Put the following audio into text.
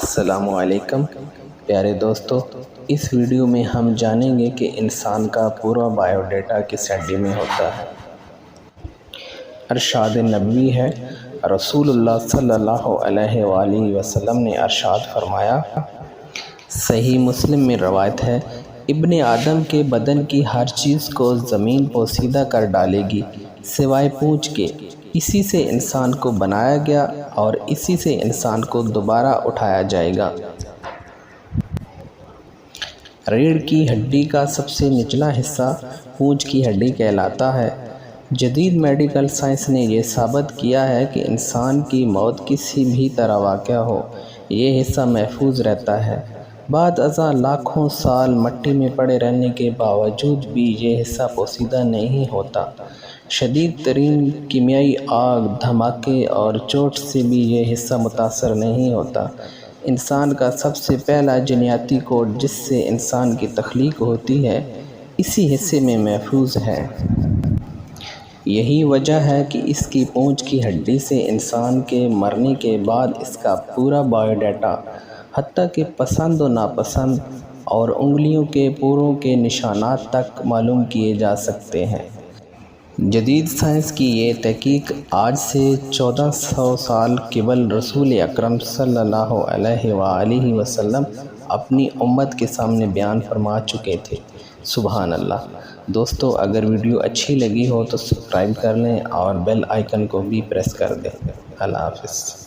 السلام علیکم پیارے دوستو، اس ویڈیو میں ہم جانیں گے کہ انسان کا پورا بائیو ڈیٹا کس ہڈی میں ہوتا ہے۔ ارشاد نبوی ہے، رسول اللہ صلی اللہ علیہ وآلہ وسلم نے ارشاد فرمایا، صحیح مسلم میں روایت ہے، ابن آدم کے بدن کی ہر چیز کو زمین پوسیدہ کر ڈالے گی سوائے پونچھ کے، اسی سے انسان کو بنایا گیا اور اسی سے انسان کو دوبارہ اٹھایا جائے گا۔ ریڑھ کی ہڈی کا سب سے نچلا حصہ پونچھ کی ہڈی کہلاتا ہے۔ جدید میڈیکل سائنس نے یہ ثابت کیا ہے کہ انسان کی موت کسی بھی طرح واقع ہو، یہ حصہ محفوظ رہتا ہے۔ بعد ازاں لاکھوں سال مٹی میں پڑے رہنے کے باوجود بھی یہ حصہ پوسیدہ نہیں ہوتا۔ شدید ترین کیمیائی آگ، دھماکے اور چوٹ سے بھی یہ حصہ متاثر نہیں ہوتا۔ انسان کا سب سے پہلا جینیاتی کوڈ جس سے انسان کی تخلیق ہوتی ہے، اسی حصے میں محفوظ ہے۔ یہی وجہ ہے کہ اس کی پونچھ کی ہڈی سے انسان کے مرنے کے بعد اس کا پورا بائیو ڈیٹا، حتیٰ کہ پسند و ناپسند اور انگلیوں کے پوروں کے نشانات تک معلوم کیے جا سکتے ہیں۔ جدید سائنس کی یہ تحقیق آج سے 1400 سال قبل رسول اکرم صلی اللہ علیہ وآلہ وسلم اپنی امت کے سامنے بیان فرما چکے تھے۔ سبحان اللہ۔ دوستو، اگر ویڈیو اچھی لگی ہو تو سبسکرائب کر لیں اور بیل آئیکن کو بھی پریس کر دیں۔ اللہ حافظ۔